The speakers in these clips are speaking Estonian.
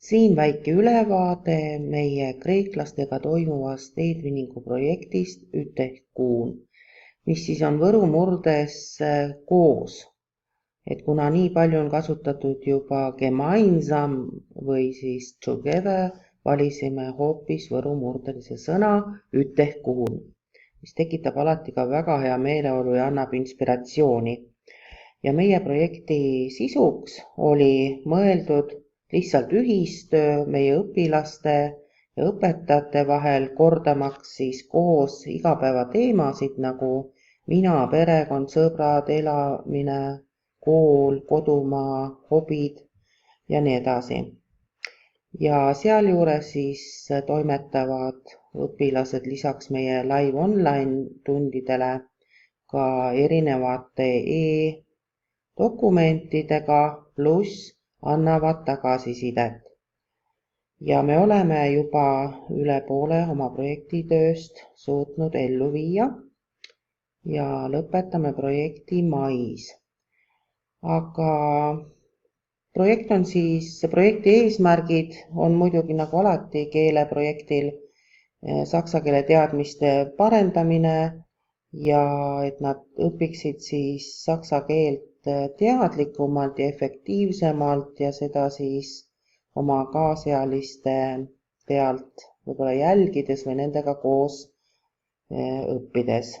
Siin väike ülevaade meie kreeklastega toimuvast e-twinningu projektist Ütehkuun, mis siis on Võru murdes koos. Et kuna nii palju on kasutatud juba gemeinsam või siis together, valisime hoopis Võru murdelise sõna Ütehkuun, mis tekitab alati ka väga hea meeleolu ja annab inspiratsiooni. Ja meie projekti sisuks oli mõeldud lihtsalt ühistöö meie õpilaste ja õpetajate vahel, kordamaks siis koos igapäevateemasid nagu mina, perekond, sõbrad, elamine, kool, kodumaa, hobid ja nii edasi. Ja sealjuures siis toimetavad õpilased lisaks meie live online tundidele ka erinevate dokumentidega pluss annavad tagasisidet. Ja me oleme juba üle poole oma projektitööst suutnud ellu viia ja lõpetame projekti mais. Aga projekti eesmärgid on muidugi nagu alati keeleprojektil saksa keele teadmiste parendamine ja et nad õpiksid siis saksa keelt teadlikumalt ja efektiivsemalt ja seda siis oma kaasealiste pealt võib-olla jälgides või nendega koos õppides.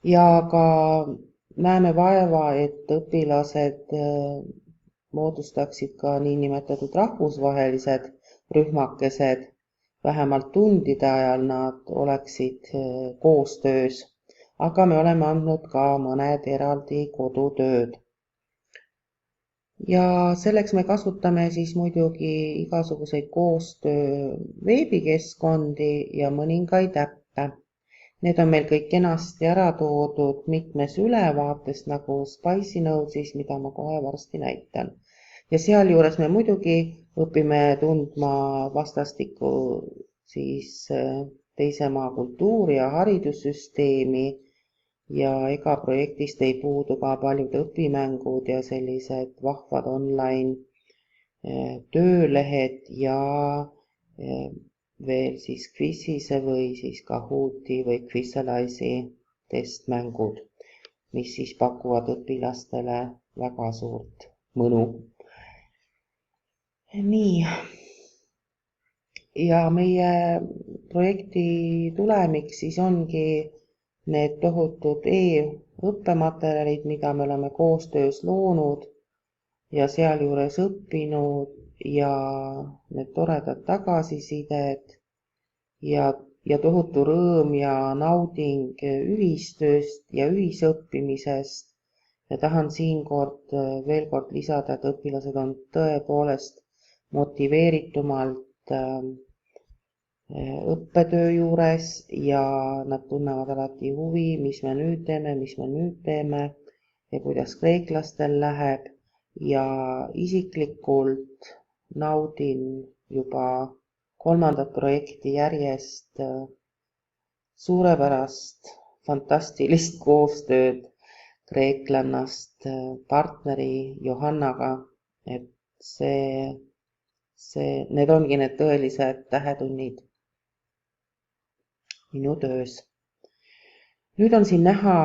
Ja ka näeme vaeva, et õpilased moodustaksid ka niinimetatud rahvusvahelised rühmakesed, vähemalt tundide ajal nad oleksid koostöös, aga me oleme andnud ka mõned eraldi kodutööd. Ja selleks me kasutame siis muidugi igasuguseid koostöö veebikeskkondi ja mõningaid äppe. Need on meil kõik kenasti ära toodud mitmes ülevaates nagu Spicy Notes'is, mida ma kohe varsti näitan. Ja sealjuures me muidugi õpime tundma vastastikku siis teise maa kultuuri ja haridussüsteemi ja ega projektist ei puudu ka paljud õpimängud ja sellised vahvad online töölehed ja veel siis Quizise või siis Kahooti või Quizalize'i testmängud, mis siis pakuvad õpilastele väga suurt mõnu. Nii. Ja meie projekti tulemiks siis ongi need tohutud e-õppematerjalid, mida me oleme koostöös loonud ja sealjuures õppinud ja need toredad tagasisided ja tohutu rõõm ja nauding ühistööst ja ühisõppimisest. Ja tahan siinkord veel kord lisada, et õpilased on tõepoolest motiveeritumalt õppetöö juures ja nad tunnevad alati huvi, mis me nüüd teeme ja kuidas kreeklastel läheb ja isiklikult naudin juba 3. projekti järjest suurepärast fantastilist koostööd kreeklannast partneri Johannaga, et need ongi need tõelised tähetunnid minu töös. Nüüd on siin näha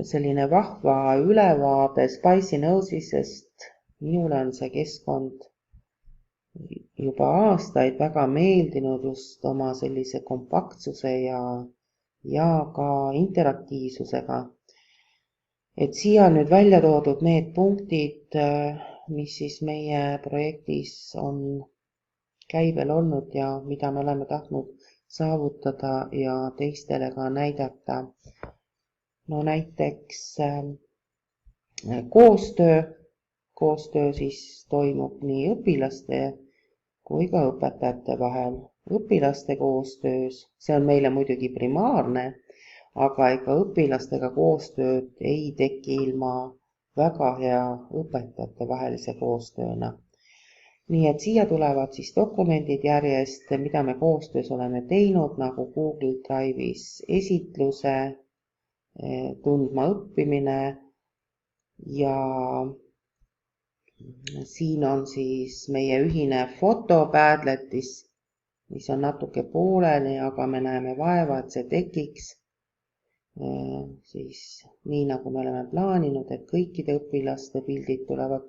selline vahva ülevaade Spicy Notes'ist. Minule on see keskkond juba aastaid väga meeldinud just oma sellise kompaktsuse ja ka interaktiivsusega. Et siia on nüüd välja toodud need punktid, mis siis meie projektis on käibel olnud ja mida me oleme tahtnud saavutada ja teistele ka näidata. No näiteks koostöö siis toimub nii õpilaste kui ka õpetajate vahel. Õpilaste koostöös, see on meile muidugi primaarne, aga ega õpilastega koostööd ei teki ilma väga hea õpetajate vahelise koostööna. Nii et siia tulevad siis dokumendid järjest, mida me koostöös oleme teinud, nagu Google Drive'is esitluse, tundma õppimine ja Siin on siis meie ühine foto Padletis, mis on natuke pooleli, aga me näeme vaeva, et see tekiks. Siis nii nagu me oleme plaaninud, et kõikide õpilaste pildid tulevad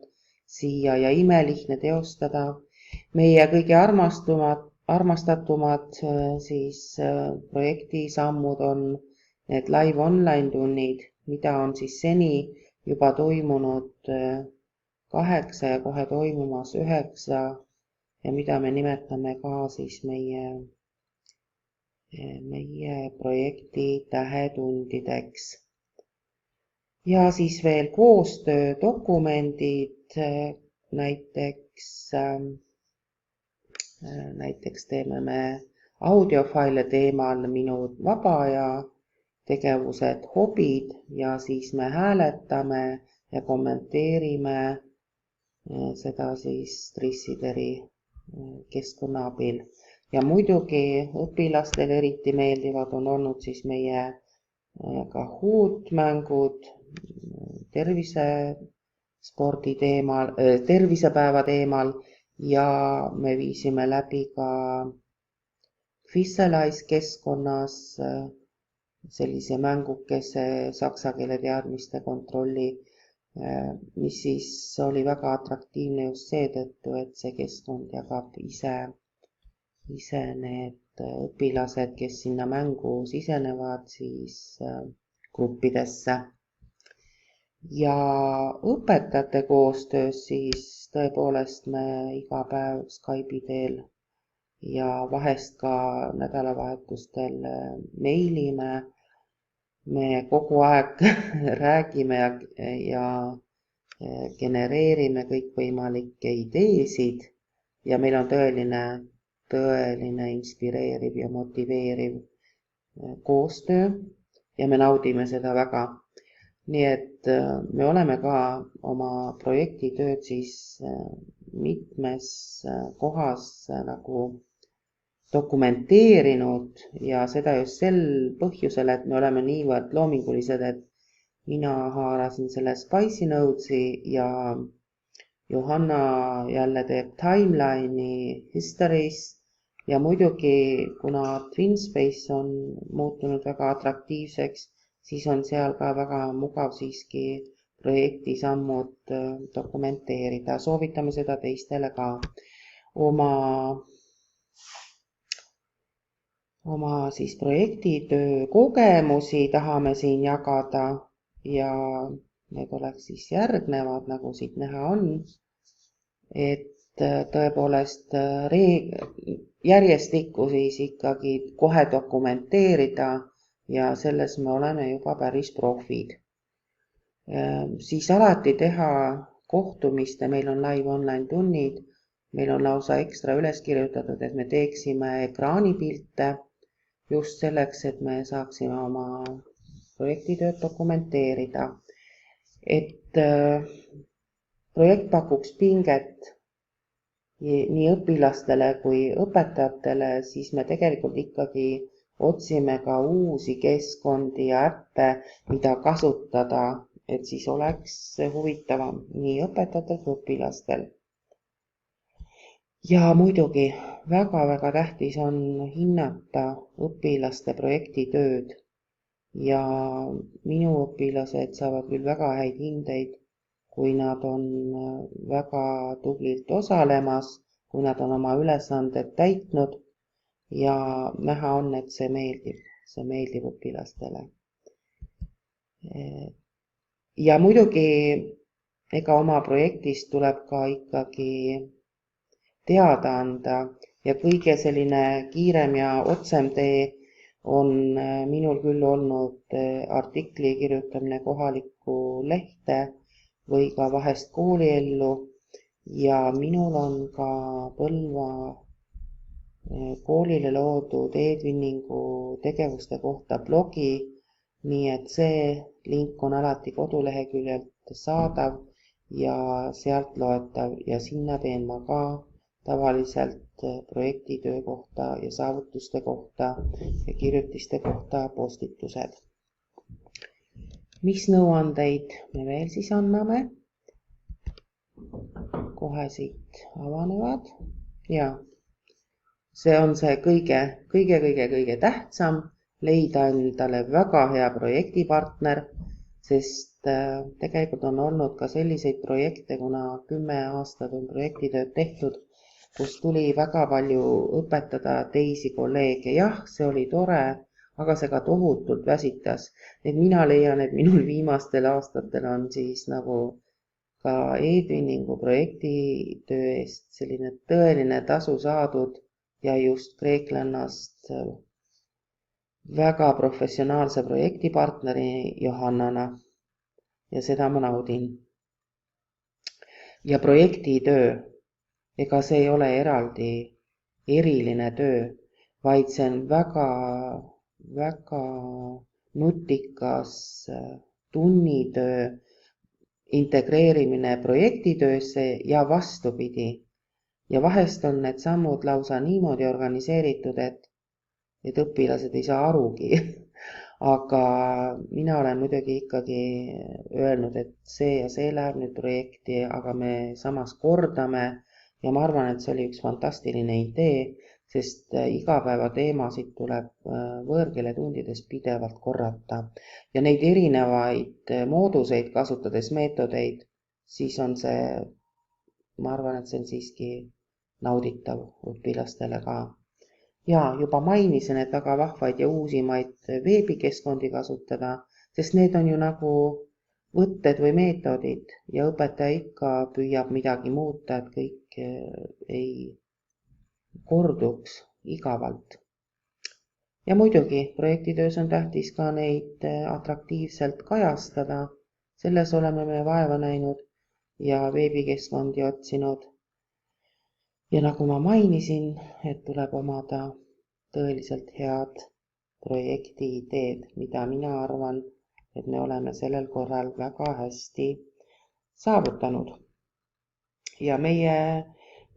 siia ja imelihtne teostada. Meie kõige armastatumad siis projektisammud on need live online tunnid, mida on siis seni juba toimunud 8 ja kohe toimumas 9 ja mida me nimetame ka siis meie projekti tähetundideks. Ja siis veel koostöödokumendid, näiteks teeme me audiofaile teemal minu vaba aja tegevused, hobid ja siis me hääletame ja kommenteerime seda siis Stressideri keskkonna abil. Ja muidugi õpilastele eriti meeldivad on olnud siis meie Kahoot-mängud tervisepäeva teemal ja me viisime läbi ka Quizalize keskkonnas sellise mängukese saksa keele teadmiste kontrolli, mis siis oli väga atraktiivne just seetõttu, et see keskkond jagab ise need õpilased, kes sinna mängu sisenevad, siis gruppidesse. Ja õpetajate koostöös siis tõepoolest me iga päev Skype'i teel ja vahest ka nädalavahetustel meilime. Me kogu aeg räägime ja genereerime kõikvõimalikke ideesid ja meil on tõeline inspireeriv ja motiveeriv koostöö ja me naudime seda väga. Nii et me oleme ka oma projektitööd siis mitmes kohas nagu dokumenteerinud ja seda just sel põhjusel, et me oleme niivõrd loomingulised, et mina haarasin selle Spicy Notesi ja Johanna jälle teeb timeline'i History's ja muidugi, kuna TwinSpace on muutunud väga atraktiivseks, siis on seal ka väga mugav siiski projektisammud dokumenteerida. Soovitame seda teistele ka. Oma siis projektitöö kogemusi tahame siin jagada ja need oleks siis järgnevad, nagu siit näha on, et tõepoolest järjestikku siis ikkagi kohe dokumenteerida ja selles me oleme juba päris profid. Siis alati teha kohtumiste, meil on live online tunnid, meil on lausa ekstra üles kirjutatud, et me teeksime ekraanipilte just selleks, et me saaksime oma projektitööd dokumenteerida. Et projekt pakuks pinget nii õpilastele kui õpetajatele, siis me tegelikult ikkagi otsime ka uusi keskkondi ja äppe, mida kasutada, et siis oleks huvitavam nii õpetajatel kui õpilastel. Ja muidugi väga-väga tähtis on hinnata õpilaste projektitööd ja minu õpilased saavad küll väga häid hindeid, kui nad on väga tublilt osalemas, kui nad on oma ülesanded täitnud ja näha on, et see meeldib õpilastele. Ja muidugi ega oma projektist tuleb ka ikkagi teada anda ja kõige selline kiirem ja otsem tee on minul küll olnud artikli kirjutamine kohalikku lehte või ka vahest kooliellu ja minul on ka Põlva koolile loodud e-twinningu tegevuste kohta blogi, nii et see link on alati koduleheküljelt saadav ja sealt loetav ja sinna teen ma ka tavaliselt projektitöö kohta ja saavutuste kohta ja kirjutiste kohta postitused. Mis nõuandeid me veel siis anname? kohe siit avanevad ja see on see kõige tähtsam, leida endale väga hea projektipartner, sest tegelikult on olnud ka selliseid projekte, kuna 10 aastat on projektitööd tehtud, kus tuli väga palju õpetada teisi kolleege. Jah, see oli tore, aga see ka tohutult väsitas. Et mina leian, et minul viimastel aastatel on siis nagu ka e-twinningu projektitöö eest selline tõeline tasu saadud ja just kreeklannast väga professionaalse projektipartneri Johannana ja seda ma naudin. Ja projektitöö, ega see ei ole eraldi eriline töö, vaid see on väga nutikas tunnitöö integreerimine projektitöösse ja vastupidi. Ja vahest on need sammud lausa niimoodi organiseeritud, et õpilased ei saa arugi. Aga mina olen muidugi ikkagi öelnud, et see ja see läheb nüüd projekti, aga me samas kordame ja ma arvan, et see oli üks fantastiline idee, sest igapäeva teemasid tuleb võõrkeeletundides pidevalt korrata ja neid erinevaid mooduseid kasutades, meetodeid, siis on see, ma arvan, et see on siiski nauditav õpilastele ka. Ja juba mainisin, et väga vahvaid ja uusimaid veebikeskkondi kasutada, sest need on ju nagu võtted või meetodid ja õpetaja ikka püüab midagi muuta, et kõik ei korduks igavalt. Ja muidugi projektitöös on tähtis ka neid atraktiivselt kajastada. Selles oleme me vaeva näinud ja veebikeskkondi otsinud. Ja nagu ma mainisin, et tuleb omada tõeliselt head projekti ideed, mida mina arvan, et me oleme sellel korral väga hästi saavutanud. Ja meie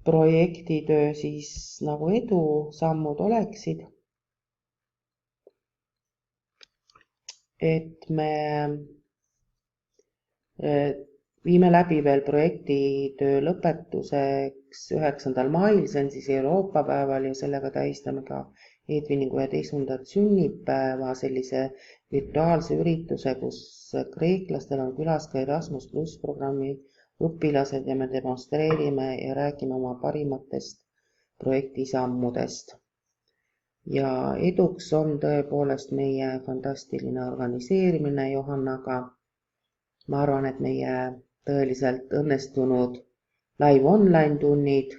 projektitöö siis nagu edusammud oleksid, et me viime läbi veel projektitöö lõpetuseks 9. mail, see on siis Euroopa päeval ja sellega tähistame ka e-twinningu 11. sünnipäeva sellise virtuaalse ürituse, kus kreeklastel on külas ka Erasmus+ programmi õpilased ja me demonstreerime ja räägime oma parimatest projektisammudest. Ja eduks on tõepoolest meie fantastiline organiseerimine Johannaga. Ma arvan, et meie tõeliselt õnnestunud live online tunnid,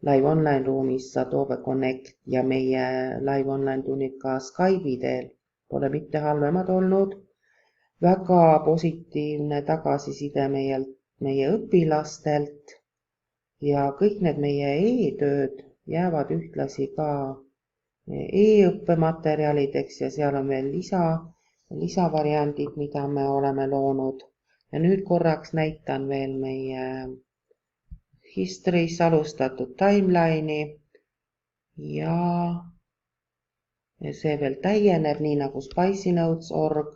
live online ruumis Adobe Connect ja meie live online tunnid ka Skype'i teel pole mitte halvemad olnud. Väga positiivne tagasiside meie õpilastelt ja kõik need meie e-tööd jäävad ühtlasi ka e-õppematerjalideks ja seal on veel lisavariandid, mida me oleme loonud. Ja nüüd korraks näitan veel meie History's alustatud timeline'i ja see veel täieneb nii nagu spicinotes.org,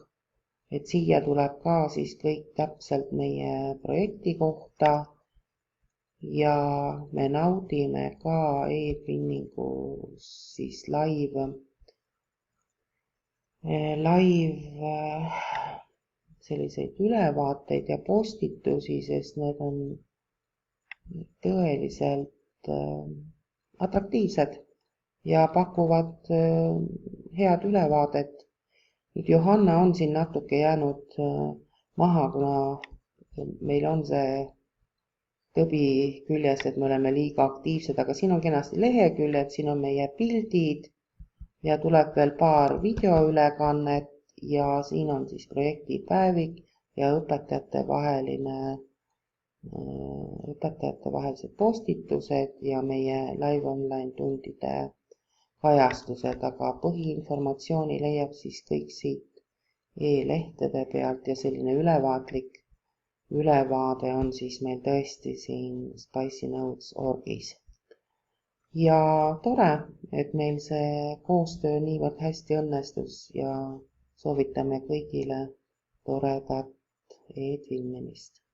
et siia tuleb ka siis kõik täpselt meie projekti kohta ja me naudime ka e-twinningu siis live selliseid ülevaateid ja postitusi, sest need on tõeliselt atraktiivsed ja pakuvad head ülevaadet. Nüüd Johanna on siin natuke jäänud maha, kuna meil on see tõbi küljes, et me oleme liiga aktiivsed, aga siin on kenasti leheküljed, siin on meie pildid ja tuleb veel paar videoülekannet ja siin on siis projektipäevik ja õpetajate vahelised postitused ja meie live online tundide kajastused, aga põhiinformatsiooni leiab siis kõik siit e-lehtede pealt ja selline ülevaatlik ülevaade on siis meil tõesti siin spicinotes.orgis. Ja tore, et meil see koostöö niivõrd hästi õnnestus ja soovitame kõigile toredat e-twinnimist.